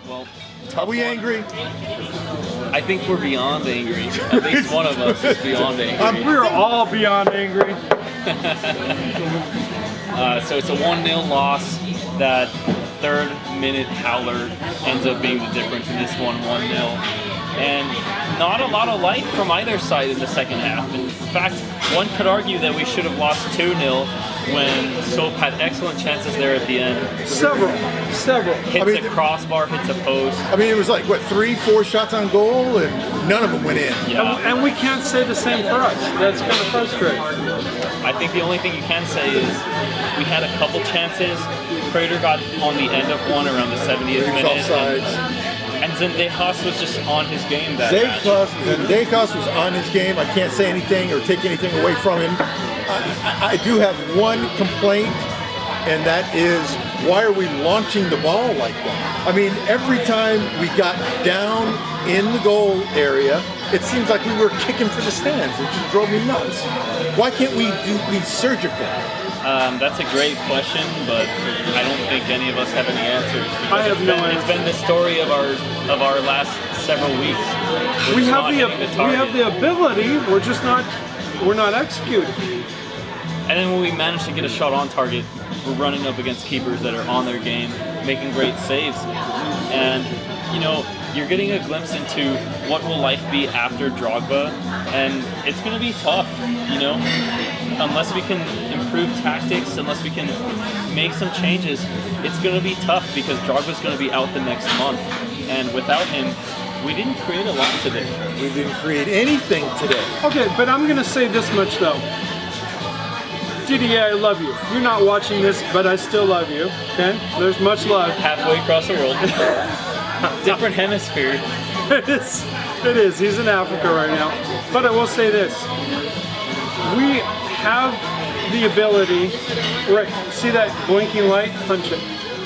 Well, are we angry? I think we're beyond angry. At least one of us is beyond angry. We're all beyond angry. So it's a 1-0 loss. That third-minute howler ends up being the difference in this one, 1-0. And not a lot of life from either side in the second half. In fact, one could argue that we should have lost 2-0 when Soap had excellent chances there at the end. Several. Hits a crossbar, hits a post. I mean, it was like, what, 3-4 shots on goal, and none of them went in. Yeah. And we can't say the same for us. That's kind of frustrating. I think the only thing you can say is we had a couple chances. Prater got on the end of one around the 70th minute. Offsides. And Zendejas was just on his game that match. Zendejas was on his game. I can't say anything or take anything away from him. I do have one complaint, and that is, why are we launching the ball like that? I mean, every time we got down in the goal area, it seems like we were kicking for the stands. It just drove me nuts. Why can't we be surgical? That's a great question, but I don't think any of us have any answers. I have no answer. It's been the story of our last several weeks. We have the ability. We're not executing. And then when we manage to get a shot on target, we're running up against keepers that are on their game, making great saves. And you're getting a glimpse into what will life be after Drogba, and it's going to be tough, unless we can improve tactics, unless we can make some changes, it's going to be tough because Drogba's going to be out the next month, and without him, we didn't create a lot today. We didn't create anything today. Okay, but I'm going to say this much though. Didier, I love you. You're not watching this, but I still love you. Okay? There's much love. Halfway across the world. Different hemisphere. It is. He's in Africa right now. But I will say this. We have the ability, right, see that blinking light? Punch it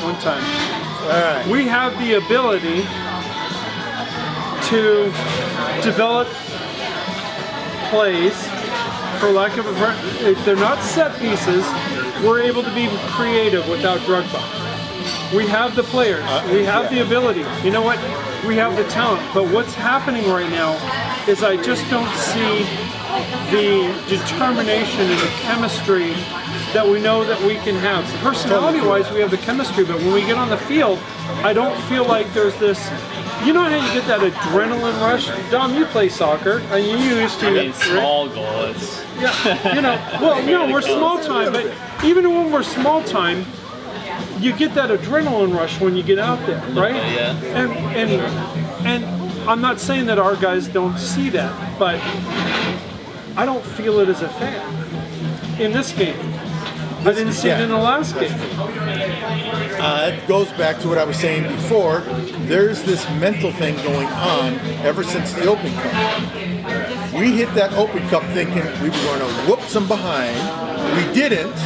one time. All right. We have the ability to develop plays, for lack of a, if they're not set pieces, we're able to be creative without Drogba. We have the players, we have the ability. You know what? We have the talent. But what's happening right now is I just don't see the determination and the chemistry that we know that we can have. Personality-wise, we have the chemistry, but when we get on the field, I don't feel like there's this. You know how you get that adrenaline rush? Dom, you play soccer, and you used to. I mean, small goals. Yeah, well, no, we're small time, but even when we're small time, you get that adrenaline rush when you get out there, right? Yeah. And I'm not saying that our guys don't see that, but I don't feel it as a fan in this game. I didn't see it in the last game. It goes back to what I was saying before. There's this mental thing going on ever since the Open Cup. We hit that Open Cup thinking we were going to whoop some behind. We didn't,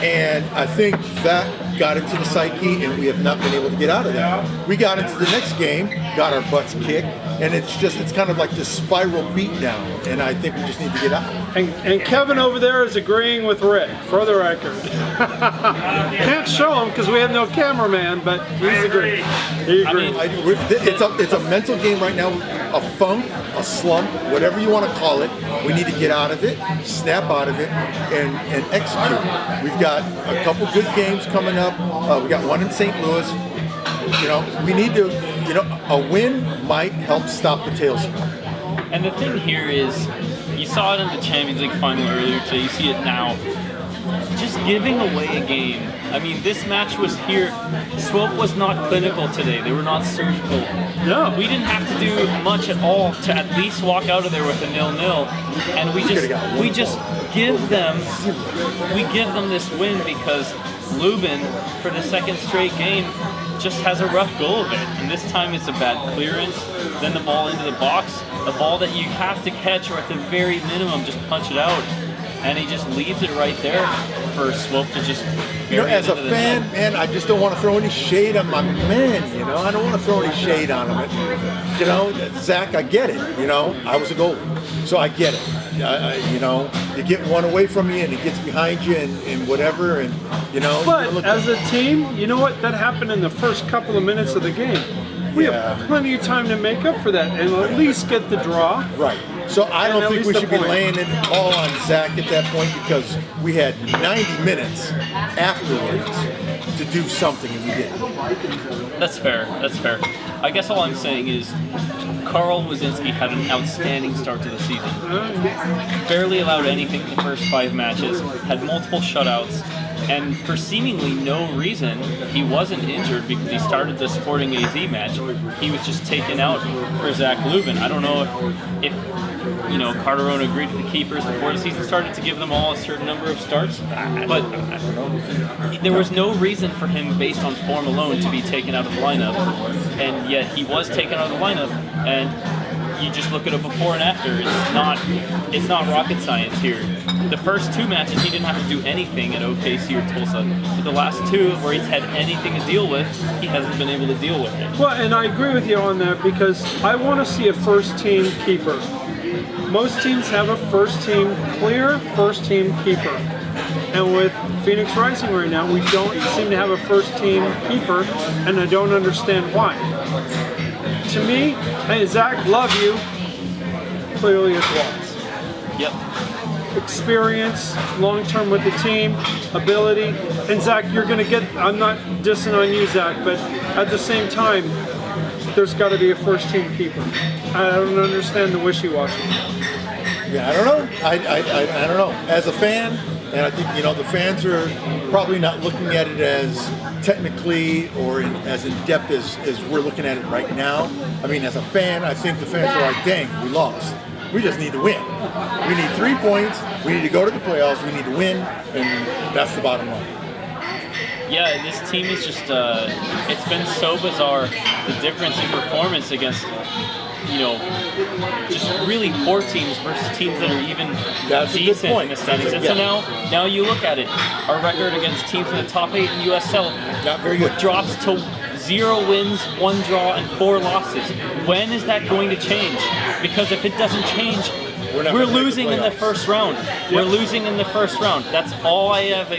and I think that got into the psyche, and we have not been able to get out of that. We got into the next game, got our butts kicked, and it's kind of like this spiral beatdown, and I think we just need to get out. And Kevin over there is agreeing with Rick, for the record. Can't show him because we have no cameraman, but he's agreeing. He agrees. It's a mental game right now, a funk, a slump, whatever you want to call it. We need to get out of it, snap out of it, and execute. We've got a couple good games coming up. We got one in St. Louis. We need to, a win might help stop the tailspin. And the thing here is, you saw it in the Champions League final earlier today, you see it now. Just giving away a game. I mean, this match was here. Swope was not clinical today. They were not surgical. No. We didn't have to do much at all to at least walk out of there with a 0-0. And we just give them this win because Lubin, for the second straight game, just has a rough go of it. And this time it's a bad clearance, then the ball into the box, a ball that you have to catch or at the very minimum just punch it out. and he just leaves it right there for Swope to just. As a fan, man, I just don't want to throw any shade on my men. I don't want to throw any shade on him. Zach, I get it. I was a goalie, so I get it. You get one away from you, and he gets behind you, and whatever, and But as a team, you know what? That happened in the first couple of minutes of the game. We have plenty of time to make up for that and at least get the draw. Right. So I don't think we should be laying it all on Zach at that point, because we had 90 minutes afterwards to do something, and we didn't. That's fair. I guess all I'm saying is Carl Wazinski had an outstanding start to the season. Barely allowed anything in the first 5 matches, had multiple shutouts, and for seemingly no reason, he wasn't injured because he started the Sporting AZ match. He was just taken out for Zach Lubin. I don't know if Carterone agreed with the keepers before the season started to give them all a certain number of starts, but there was no reason for him, based on form alone, to be taken out of the lineup, and yet he was taken out of the lineup, and you just look at it before and after. It's not rocket science here. The first 2 matches he didn't have to do anything at OKC or Tulsa, but the last 2 where he's had anything to deal with, he hasn't been able to deal with it. Well, and I agree with you on that, because I want to see a first-team keeper. Most teams have a clear first-team keeper. And with Phoenix Rising right now, we don't seem to have a first-team keeper, and I don't understand why. To me, hey, Zach, love you. Clearly it was. Yep. Experience, long-term with the team, ability. And Zach, you're going to get, I'm not dissing on you, Zach, but at the same time, there's got to be a first-team keeper. I don't understand the wishy-washy. Yeah, I don't know. I don't know. As a fan, and I think, the fans are probably not looking at it as technically or as in-depth as we're looking at it right now. I mean, as a fan, I think the fans are like, dang, we lost. We just need to win. We need 3 points. We need to go to the playoffs. We need to win, and that's the bottom line. Yeah, this team is just, it's been so bizarre, the difference in performance against, just really poor teams versus teams that are even decent in the standings. And so now you look at it, our record against teams in the top 8 in USL not very good. Drops to 0 wins, 1 draw, and 4 losses. When is that going to change? Because if it doesn't change, we're losing in the first round. We're losing in the first round. That's all I have.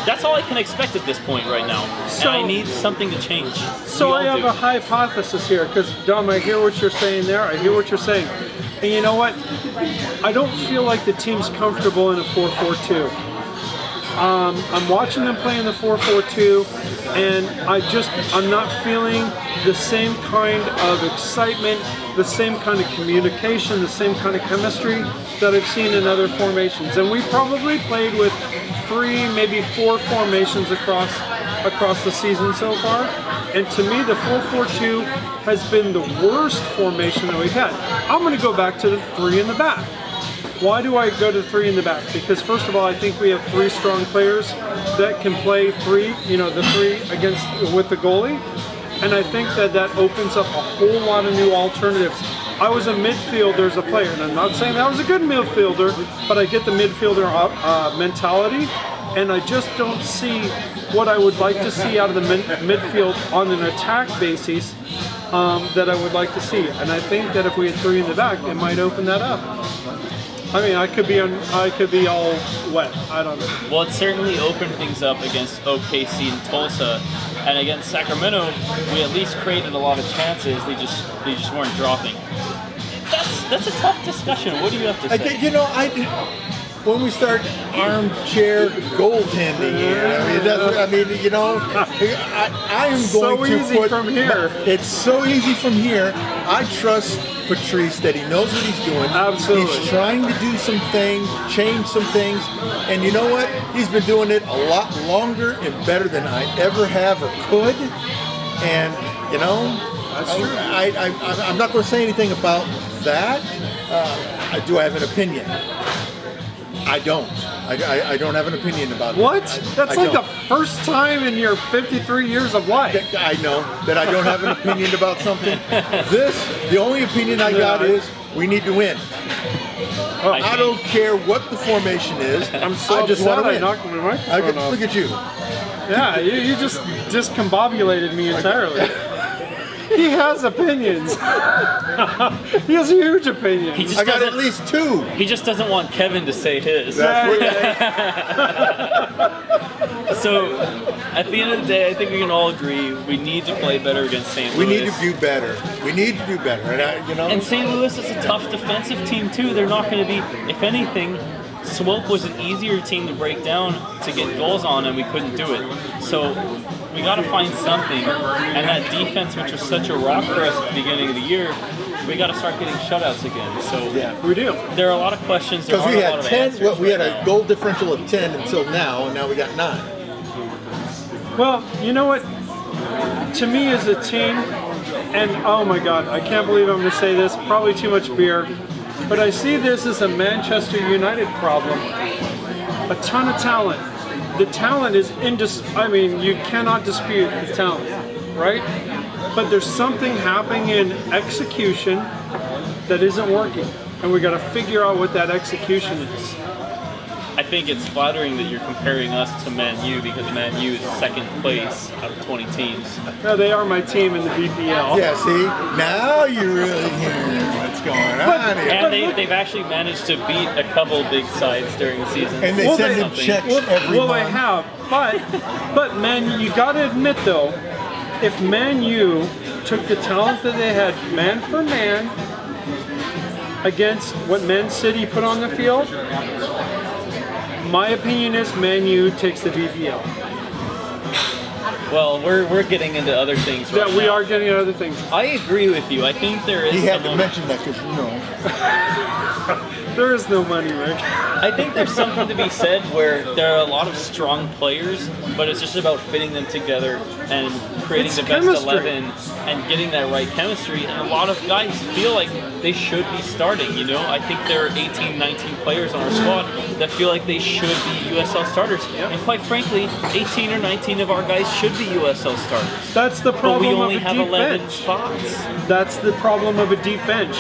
That's all I can expect at this point right now. So, and I need something to change. So I have a hypothesis here, because Dom, I hear what you're saying there. I hear what you're saying, and you know what? I don't feel like the team's comfortable in a 4-4-2. I'm watching them play in the 4-4-2, and I'm not feeling the same kind of excitement, the same kind of communication, the same kind of chemistry that I've seen in other formations. And we probably played with 3, maybe 4 formations across the season so far. And to me, the 4-4-2 has been the worst formation that we've had. I'm going to go back to the 3 in the back. Why do I go to 3 in the back? Because first of all, I think we have 3 strong players that can play 3, the 3 with the goalie. And I think that opens up a whole lot of new alternatives. I was a midfielder as a player, and I'm not saying I was a good midfielder, but I get the midfielder mentality, and I just don't see what I would like to see out of the midfield on an attack basis that I would like to see. And I think that if we had 3 in the back, it might open that up. I mean, I could be all wet. I don't know. Well, it certainly opened things up against OKC and Tulsa, and against Sacramento, we at least created a lot of chances. They just weren't dropping. That's a tough discussion. What do you have to say? When we start armchair goaltending here, I am going so to easy put from here. It's so easy from here. I trust Patrice that he knows what he's doing. Absolutely. He's trying to do some things, change some things, and you know what? He's been doing it a lot longer and better than I ever have or could. And that's true. I'm not going to say anything about that. Do I have an opinion? I don't. I don't have an opinion about it. What? That's like the first time in your 53 years of life. I know that I don't have an opinion about something. The only opinion I got is we need to win. I don't care what the formation is. I'm so I just upset want to I win. knocked my microphone off. Look at you. Yeah, you just discombobulated me entirely. He has opinions. He has huge opinions. He just I got doesn't- at least 2. He just doesn't want Kevin to say his. That's what So, at the end of the day, I think we can all agree we need to play better against St. we Louis. need to do better. We need to do better. And, And St. Louis is a tough defensive team too. They're not going to be, if anything, Swope was an easier team to break down to get goals on, and we couldn't do it. So we got to find something. And that defense, which was such a rock for us at the beginning of the year, we got to start getting shutouts again. So yeah. We do. there are a lot of questions. There Because we aren't a lot had of 10, answers well, we had right a now. goal differential of 10 until now, and now we got 9. Well, you know what? To me as a team, and oh my God, I can't believe I'm going to say this, probably too much beer, but I see this as a Manchester United problem. A ton of talent. The talent is I mean, you cannot dispute the talent, right? But there's something happening in execution that isn't working, and we got to figure out what that execution is. I think it's flattering that you're comparing us to Man U because Man U is second place out of 20 teams. No, they are my team in the BPL. Yeah, see? Now you're really hearing what's going on here. And they've actually managed to beat a couple big sides during the season. And they Well, send they- him checks every Well, month. I have, but man, you got to admit though, if Man U took the talent that they had, man for man, against what Man City put on the field, my opinion is Man U takes the BPL. Well, we're getting into other things right Yeah, we now. are getting other things. I agree with you. I think there is He had some to mention that because, There is no money, Rick. I think there's something to be said where there are a lot of strong players, but it's just about fitting them together and creating It's the best chemistry. 11 and getting that right chemistry. And a lot of guys feel like they should be starting, you know? I think there are 18, 19 players on our squad that feel like they should be USL starters. And quite frankly, 18 or 19 of our guys should be USL starters. That's the But problem we only of a have deep 11 bench. spots. That's the problem of a deep bench.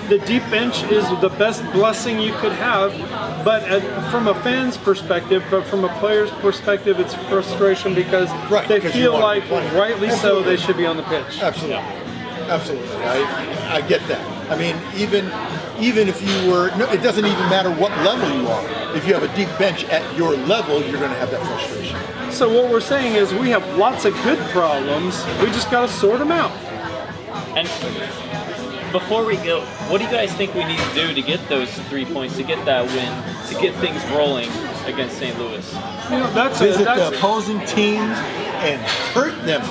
The deep bench is the best blessing you could have, but from a fan's perspective, but from a player's perspective, it's frustration because Right, they because you feel want like, to play. rightly so, Absolutely. they should be on the pitch. absolutely. Absolutely. I get that. I mean, even if you were, no, it doesn't even matter what level you are. If you have a deep bench at your level, you're going to have that frustration. So what we're saying is we have lots of good problems. We just got to sort them out. And before we go, what do you guys think we need to do to get those 3 points, to get that win, to get things rolling against St. Louis? You know, Visit the opposing teams and hurt them.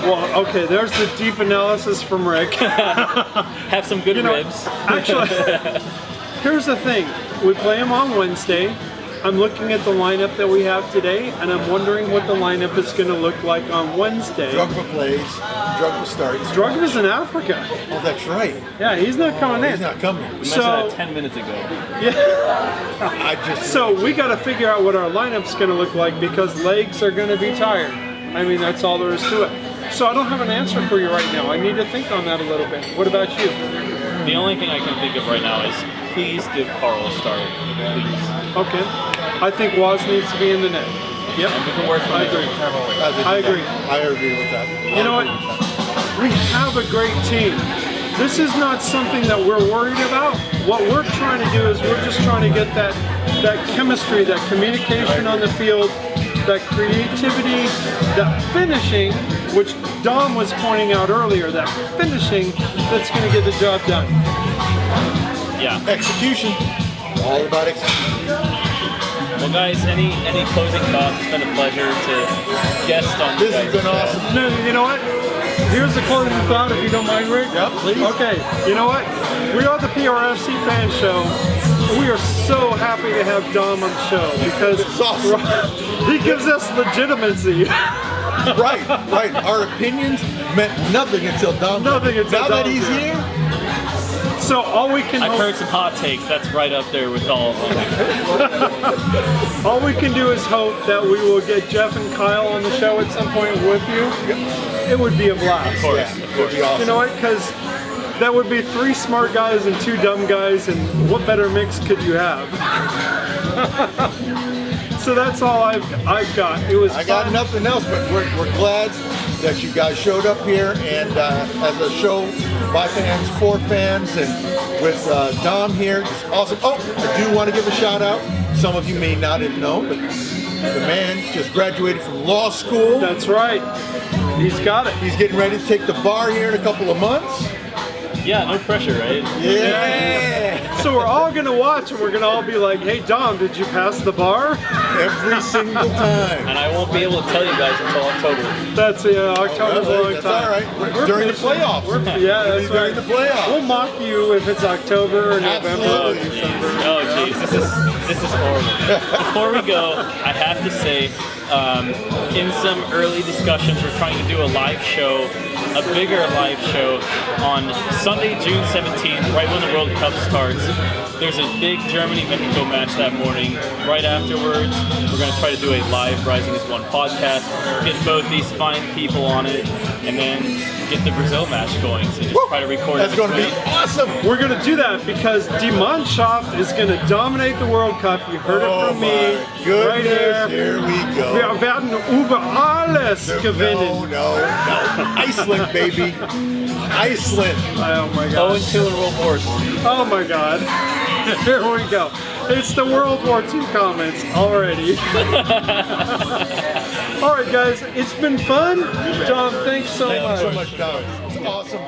well, okay. There's the deep analysis from Rick. Have some good You know, ribs. actually, here's the thing. We play them on Wednesday. I'm looking at the lineup that we have today, and I'm wondering what the lineup is going to look like on Wednesday. Drogba plays. Drogba starts. Drogba's in Africa. Oh, that's right. Yeah, he's not coming He's in. not coming. We mentioned So- that 10 minutes ago. I just. So we got to figure out what our lineup's going to look like because legs are going to be tired. I mean, that's all there is to it. So I don't have an answer for you right now. I need to think on that a little bit. What about you? The only thing I can think of right now is please give Carl a start. Please. Okay. I think Waz needs to be in the net. Yep. And we can work from I there. agree. I I agree. I agree with that. You know what? We have a great team. This is not something that we're worried about. What we're trying to do is we're just trying to get that chemistry, that communication on the field, that creativity, that finishing, which Dom was pointing out earlier, that finishing that's going to get the job done. Yeah. Execution. All about execution. Well, guys, any closing thoughts? It's been a pleasure to guest on you This has guys' been show. awesome. No, you know what? Here's the closing thought, if you don't mind, Rick. Yep, please. Okay, you know what? We are the PRFC Fan Show. We are so happy to have Dom on the show because It's awesome. he gives us legitimacy. Right, right. Our opinions meant nothing until Dom. Nothing until Now that Dom he's did. here, So all we can I've heard some hot takes. That's right up there with all of them. all we can do is hope that we will get Jeff and Kyle on the show at some point with you. It would be a blast. Of course, yeah, of it'd course. be awesome. You know what? Because That would be 3 smart guys and 2 dumb guys, and what better mix could you have? So that's all I've got. It was I got fun. nothing else, but we're glad that you guys showed up here, and as a show by fans, for fans, and with Dom here, it's awesome. Oh, I do want to give a shout out. Some of you may not have known, but the man just graduated from law school. That's right. He's got it. He's getting ready to take the bar here in a couple of months. Yeah, no pressure, right? Yeah. So we're all gonna watch, and we're gonna all be like, "Hey, Dom, did you pass the bar?" Every single time. And I won't be able to tell you guys until October. That's October's a long That's time. all right. During the playoffs. Yeah, that's during right. the playoffs. We'll mock you if it's October or November. Absolutely. Oh jeez, this is horrible. Before we go, I have to say, in some early discussions, we're trying to do a live show, a bigger live show on Sunday, June 17th, right when the World Cup starts. There's a big Germany-Mexico match that morning. Right afterwards, we're going to try to do a live Rising as One podcast, get both these fine people on it, and then get the Brazil match going. So just try to record That's it. going to be awesome. We're gonna do that because Die Mannschaft is gonna dominate the World Cup. You heard it Oh from me. my goodness, Right here. here we go. Wir werden über alles gewinnen. No. Iceland, baby. Iceland. Oh my 0-2 god. in World Wars. Oh my god. Here we go. It's the World War II comments already. All right, guys. It's been fun. John, thanks so Thank much. you so much, Dom. It's awesome.